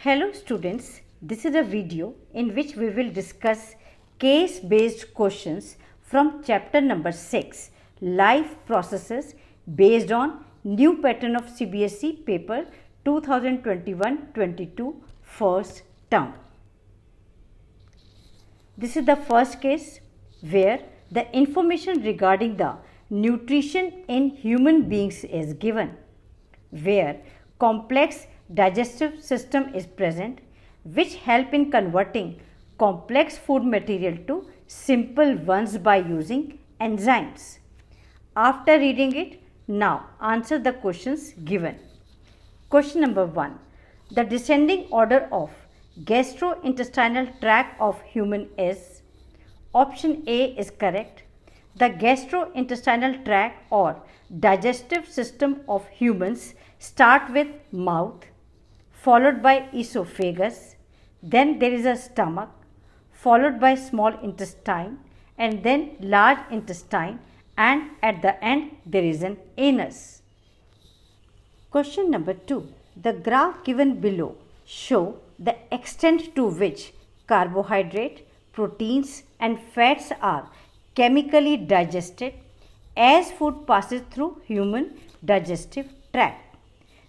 Hello students, this is a video in which we will discuss case-based questions from chapter number 6, Life Processes, based on new pattern of CBSE paper 2021-22 first term. This is the first case where the information regarding the nutrition in human beings is given, where complex digestive system is present which help in converting complex food material to simple ones by using enzymes. After reading it, now answer the questions given. Question number 1. The descending order of gastrointestinal tract of human is? Option A is correct. The gastrointestinal tract or digestive system of humans start with mouth, followed by esophagus, then there is a stomach, followed by small intestine, and then large intestine, and at the end there is an anus. Question number 2. The graph given below show the extent to which carbohydrate, proteins and fats are chemically digested as food passes through human digestive tract.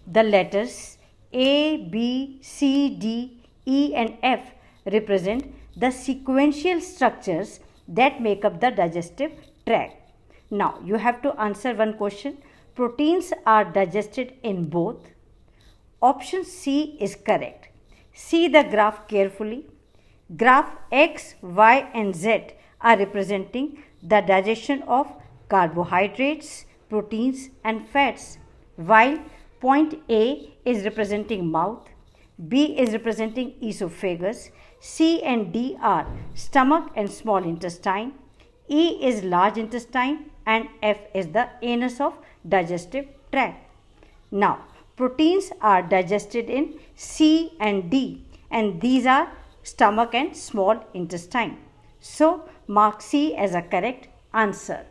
The letters A, B, C, D, E and F represent the sequential structures that make up the digestive tract. Now you have to answer one question. Proteins are digested in both. Option C is correct. See the graph carefully. Graph X, Y and Z are representing the digestion of carbohydrates, proteins and fats, while point A is representing mouth, B is representing esophagus, C and D are stomach and small intestine, E is large intestine and F is the anus of digestive tract. Now, proteins are digested in C and D and these are stomach and small intestine. So, mark C as a correct answer.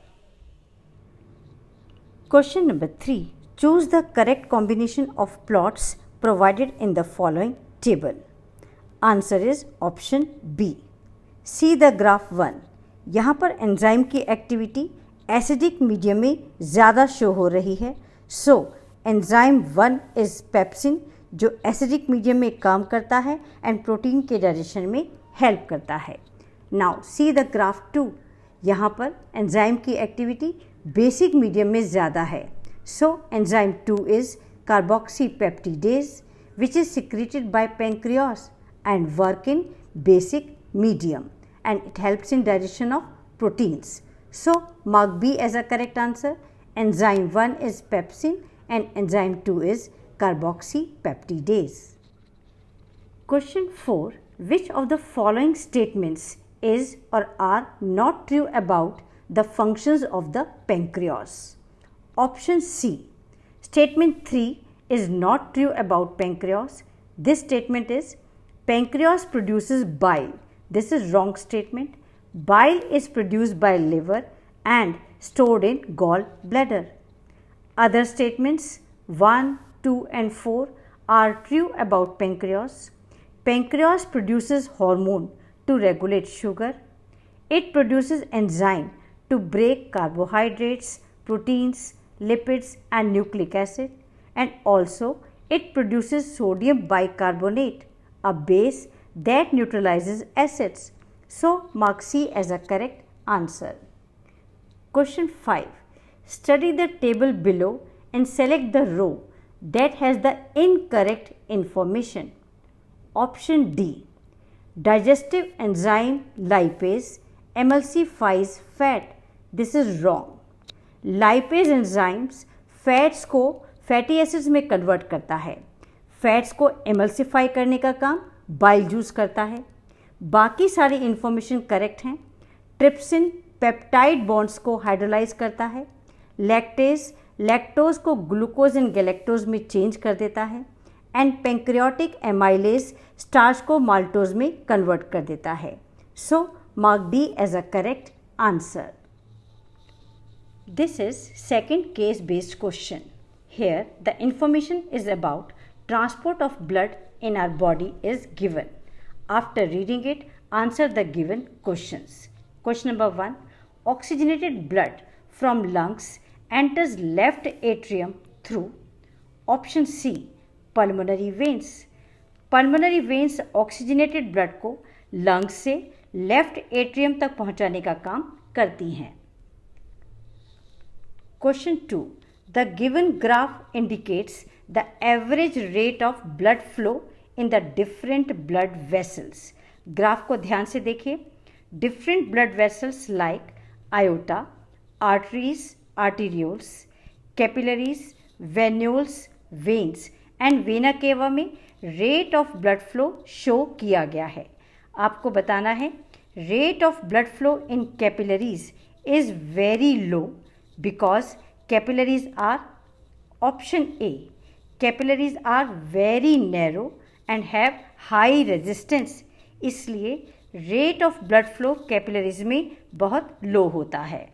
Question number 3. Choose the correct combination of plots provided in the following table. Answer is option B. See the graph 1. यहाँ पर enzyme की activity acidic medium में ज़्यादा show हो रही है. So enzyme 1 is pepsin जो acidic medium में काम करता है एंड प्रोटीन के डाइजेशन में हेल्प करता है. Now see the graph 2. यहाँ पर एंजाइम की एक्टिविटी बेसिक मीडियम में ज़्यादा है. So, enzyme 2 is carboxypeptidase which is secreted by pancreas and work in basic medium and it helps in digestion of proteins. So, mark B as a correct answer. Enzyme 1 is pepsin and enzyme 2 is carboxypeptidase. Question 4. Which of the following statements is or are not true about the functions of the pancreas? Option C. Statement 3 is not true about pancreas. This statement is pancreas produces bile. This is wrong statement. Bile is produced by liver and stored in gallbladder. Other statements 1, 2 and 4 are true about pancreas. Pancreas produces hormone to regulate sugar. It produces enzyme to break carbohydrates, proteins, lipids and nucleic acid, and also it produces sodium bicarbonate, a base that neutralizes acids. So, mark C as a correct answer. Question 5. Study the table below and select the row that has the incorrect information. Option D. Digestive enzyme lipase emulsifies fat. This is wrong. Lipase enzymes fats को fatty acids में convert करता है. Fats को एमल्सिफाई करने का काम bile juice करता है. बाकी सारी इंफॉर्मेशन करेक्ट हैं. ट्रिप्सिन पेप्टाइड बॉन्ड्स को हाइड्रोलाइज करता है. लैक्टेज लैक्टोज को ग्लूकोज एंड गैलेक्टोज में चेंज कर देता है एंड पेंक्रियाटिक एमाइलेज स्टार्च को माल्टोज में कन्वर्ट कर देता है. So mark D as a correct answer. This is second case based question. Here the information is about transport of blood in our body is given. After reading it, answer the given questions. Question number 1. Oxygenated blood from lungs enters left atrium through option C, pulmonary veins. Pulmonary veins oxygenated blood को lungs से left atrium तक पहुंचाने का काम करती हैं. Question 2. The given graph indicates the average rate of blood flow in the different blood vessels. Graph को ध्यान से देखिए. Different blood vessels like aorta, arteries, arterioles, capillaries, venules, veins and vena cava में rate of blood flow show किया गया है. आपको बताना है rate of blood flow in capillaries is very low because capillaries are option A. Capillaries are very narrow and have high resistance. इसलिए rate of blood flow capillaries में बहुत low होता है.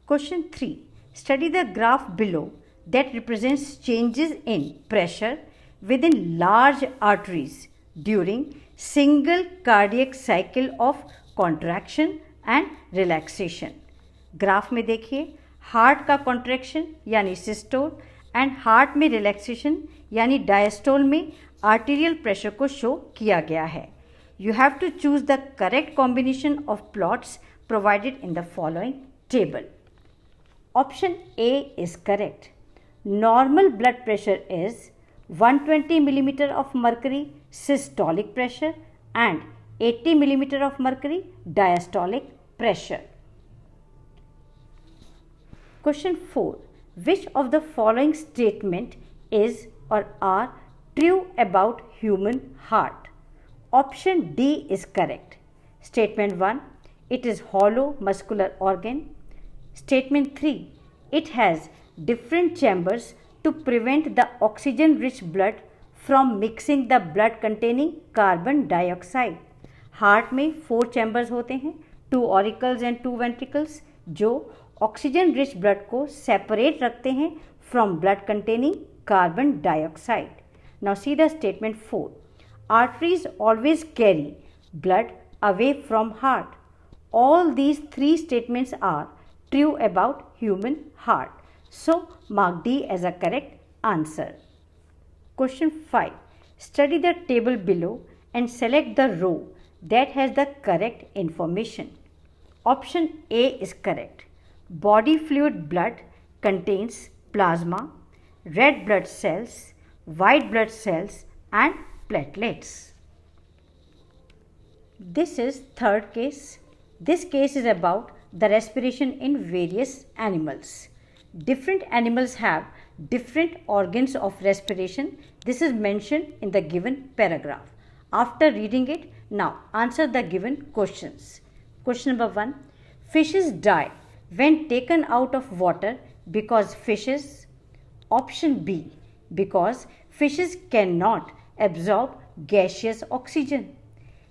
Question 3. Study the graph below that represents changes in pressure within large arteries during single cardiac cycle of contraction and relaxation. Graph में देखिए heart का contraction यानी systole and heart में relaxation यानी डायस्टोल में आर्टीरियल प्रेशर को show किया गया है. You have to choose the correct combination of plots provided in the following table. Option A is correct. Normal blood pressure is 120 millimeter of mercury systolic pressure and 80 millimeter of mercury diastolic pressure. Question 4. Which of the following statement is or are true about human heart? Option D is correct. Statement 1. It is hollow muscular organ. Statement 3. It has different chambers to prevent the oxygen rich blood from mixing the blood containing carbon dioxide. Heart में 4 chambers होते हैं, 2 auricles and 2 ventricles, जो oxygen rich blood को separate रखते हैं from blood containing carbon dioxide. Now see the statement 4. Arteries always carry blood away from heart. All these 3 statements are true about human heart. So, mark D as a correct answer. Question 5. Study the table below and select the row that has the correct information. Option A is correct. Body fluid blood contains plasma, red blood cells, white blood cells and platelets. This is third case. This case is about the respiration in various animals. Different animals have different organs of respiration. This is mentioned in the given paragraph. After reading it, now answer the given questions. Question number 1. Fishes die when taken out of water because fishes. Option B. Because fishes cannot absorb gaseous oxygen.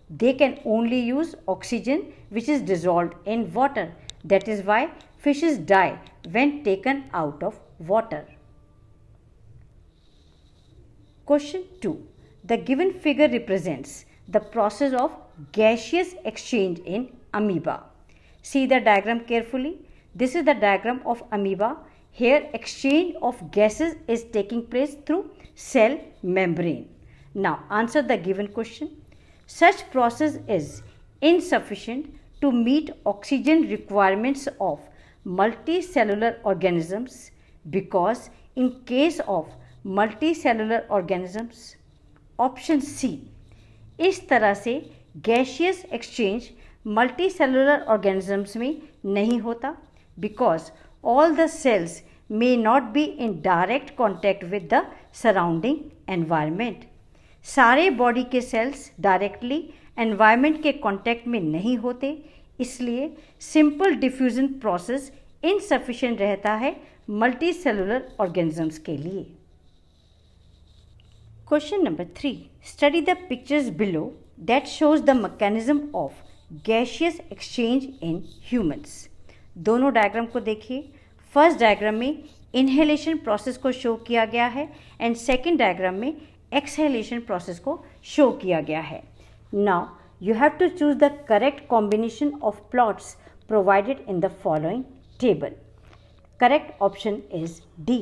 They can only use oxygen which is dissolved in water. That is why fishes die when taken out of water. Question 2. The given figure represents the process of gaseous exchange in amoeba. See the diagram carefully. This is the diagram of amoeba. Here exchange of gases is taking place through cell membrane. Now answer the given question. Such process is insufficient to meet oxygen requirements of multicellular organisms because in case of multicellular organisms. Option C. इस तरह से gaseous exchange multicellular organisms में नहीं होता because all the cells may not be in direct contact with the surrounding environment. सारे body के sales directly environment के contact में नहीं होते, इसलिए सिंपल डिफ्यूजन प्रोसेस इनसफिशिएंट रहता है मल्टी सेलुलर ऑर्गेनिजम्स के लिए. Question number 3. Study the pictures below that shows the mechanism of gaseous exchange in humans. दोनों डायग्राम को देखिए. फर्स्ट डायग्राम में इनहेलेशन प्रोसेस को शो किया गया है एंड सेकेंड डायग्राम में एक्सहेलेशन प्रोसेस को शो किया गया है. Now you have to choose the correct combination of plots provided in the following table. Correct option is D.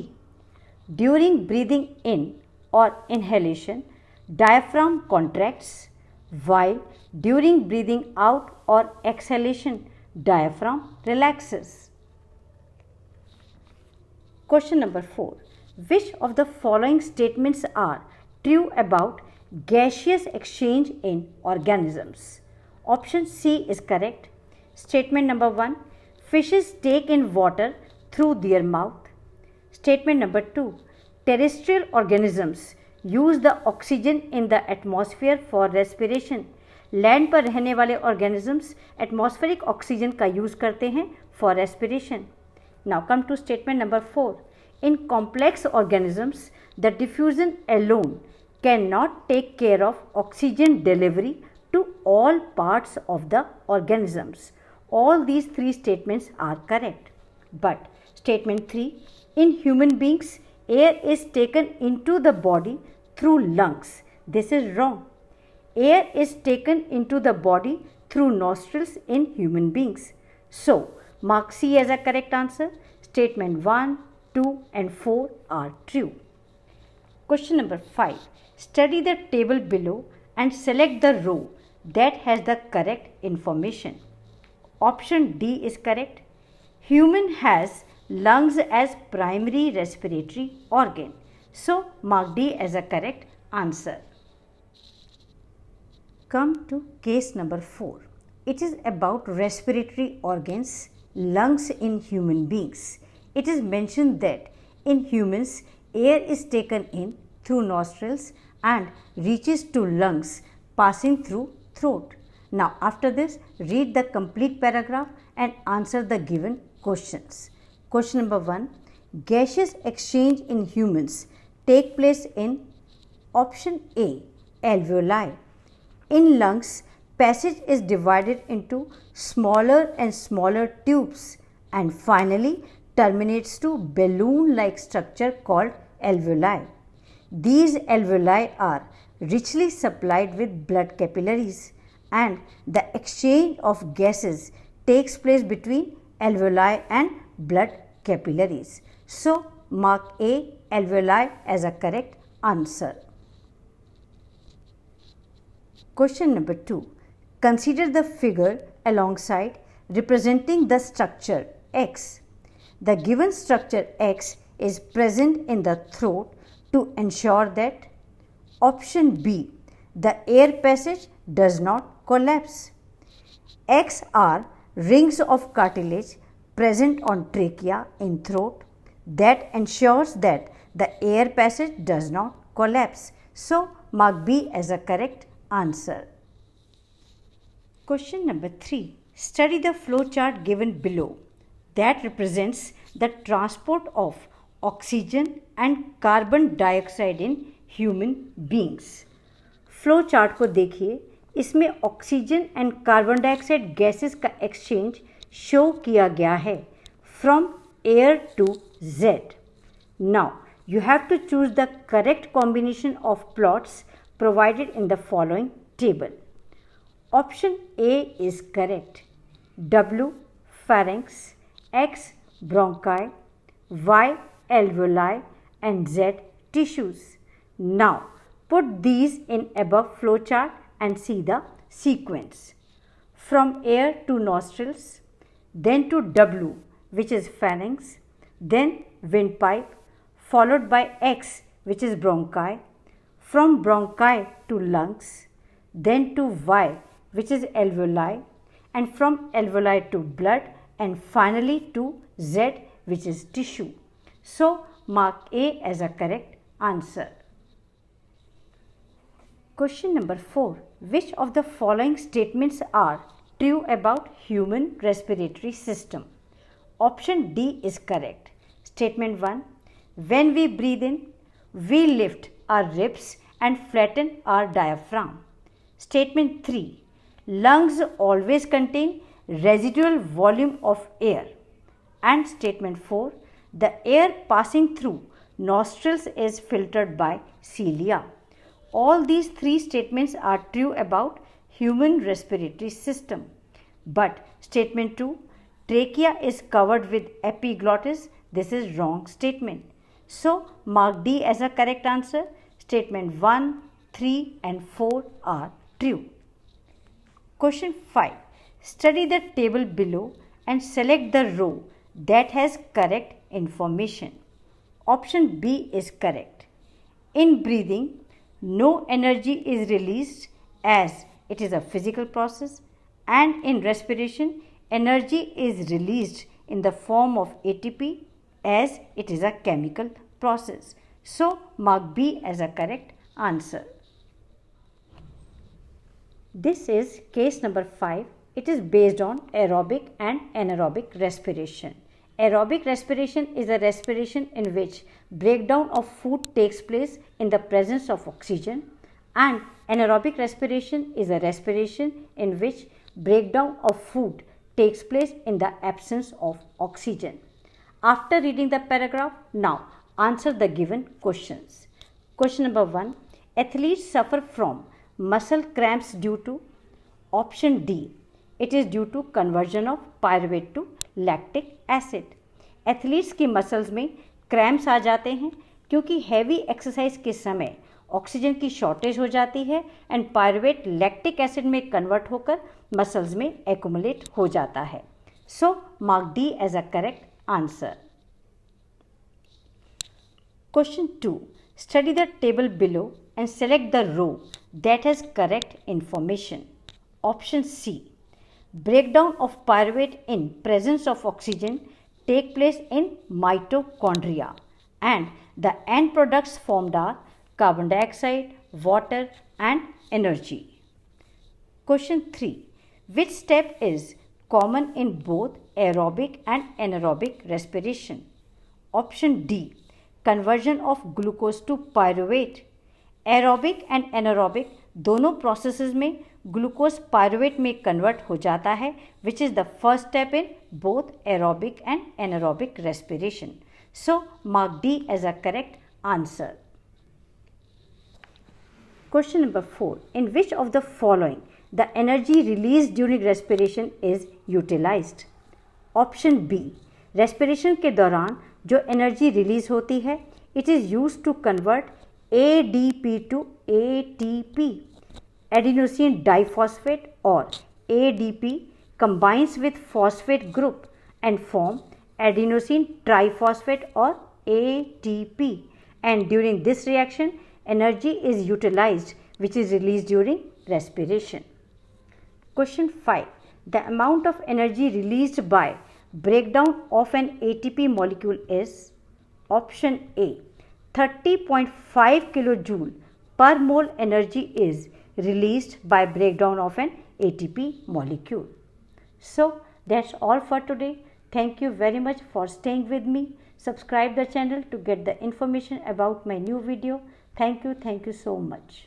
During breathing in or inhalation, diaphragm contracts, while during breathing out or exhalation, diaphragm relaxes. Question number 4. Which of the following statements are true about gaseous exchange in organisms? Option C is correct. Statement number 1. Fishes take in water through their mouth. Statement number 2. Terrestrial organisms use the oxygen in the atmosphere for respiration. Land पर रहने वाले organisms atmospheric oxygen का use करते हैं for respiration. Now come to statement number 4. In complex organisms, the diffusion alone cannot take care of oxygen delivery to all parts of the organisms. All these three statements are correct. But statement 3, in human beings, air is taken into the body through lungs. This is wrong. Air is taken into the body through nostrils in human beings. So, mark C as a correct answer. Statement 1, 2 and 4 are true. Question number 5. Study the table below and select the row that has the correct information. Option D is correct. Human has lungs as primary respiratory organ. So, mark D as a correct answer. Come to case number 4. It is about respiratory organs, lungs in human beings. It is mentioned that in humans, air is taken in through nostrils and reaches to lungs passing through throat. Now after this, read the complete paragraph and answer the given questions. Question number 1. Gaseous exchange in humans take place in option A, alveoli. In lungs, passage is divided into smaller and smaller tubes and finally terminates to balloon-like structure called alveoli. These alveoli are richly supplied with blood capillaries and the exchange of gases takes place between alveoli and blood capillaries. So, mark A, alveoli as a correct answer. Question number 2. Consider the figure alongside representing the structure X. The given structure X is present in the throat to ensure that option B, the air passage does not collapse. X are rings of cartilage present on trachea in throat that ensures that the air passage does not collapse. So, mark B as a correct answer. Question number 3. Study the flow chart given below that represents the transport of oxygen and carbon dioxide in human beings. Flow chart को देखिए, इसमें oxygen and carbon dioxide gases का exchange show किया गया है from air to Z. Now you have to choose the correct combination of plots provided in the following table. Option A is correct. W pharynx, X bronchi, Y alveoli and Z tissues. Now put these in above flow chart and see the sequence. From air to nostrils, then to W which is pharynx, then windpipe, followed by X which is bronchi, from bronchi to lungs, then to Y which is alveoli, and from alveoli to blood, and finally to Z which is tissue. So, mark A as a correct answer. Question number 4. Which of the following statements are true about human respiratory system? Option D is correct. Statement 1. When we breathe in, we lift our ribs and flatten our diaphragm. Statement 3. Lungs always contain residual volume of air. And statement 4. The air passing through nostrils is filtered by cilia. All these three statements are true about human respiratory system. But statement 2, trachea is covered with epiglottis, this is wrong statement. So mark D as a correct answer. Statement 1, 3 and 4 are true. Question 5. Study the table below and select the row that has correct information. Option B is correct. In breathing, no energy is released as it is a physical process, and in respiration, energy is released in the form of ATP as it is a chemical process. So mark B as a correct answer. This is case number 5. It is based on aerobic and anaerobic respiration. Aerobic respiration is a respiration in which breakdown of food takes place in the presence of oxygen, and anaerobic respiration is a respiration in which breakdown of food takes place in the absence of oxygen. After reading the paragraph, now answer the given questions. Question number 1. Athletes suffer from muscle cramps due to? Option D. It is due to conversion of pyruvate to lactic acid. Athletes की muscles में cramps आ जाते हैं क्योंकि heavy exercise के समय oxygen की shortage हो जाती है एंड पायरुवेट लैक्टिक एसिड में कन्वर्ट होकर मसल्स में एक्यूमुलेट हो जाता है. So mark D as a correct answer. Question 2. Study the table below and select the row that has correct information. Option C. Breakdown of pyruvate in presence of oxygen take place in mitochondria and the end products formed are carbon dioxide, water and energy. Question 3. Which step is common in both aerobic and anaerobic respiration? Option D. Conversion of glucose to pyruvate. Aerobic and anaerobic दोनों processes में glucose pyruvate में convert हो जाता है which is the first step in both aerobic and anaerobic respiration. So mark D as a correct answer. Question number 4. In which of the following the energy release during respiration is utilized? Option B. Respiration के दौरान जो energy release होती है it is used to convert ADP to ATP. Adenosine diphosphate or ADP combines with phosphate group and form adenosine triphosphate or ATP, and during this reaction energy is utilized which is released during respiration. Question 5. The amount of energy released by breakdown of an ATP molecule is? Option A. 30.5 kilojoule per mole energy is released by breakdown of an ATP molecule. So that's all for today. Thank you very much for staying with me. Subscribe the channel to get the information about my new video. Thank you so much.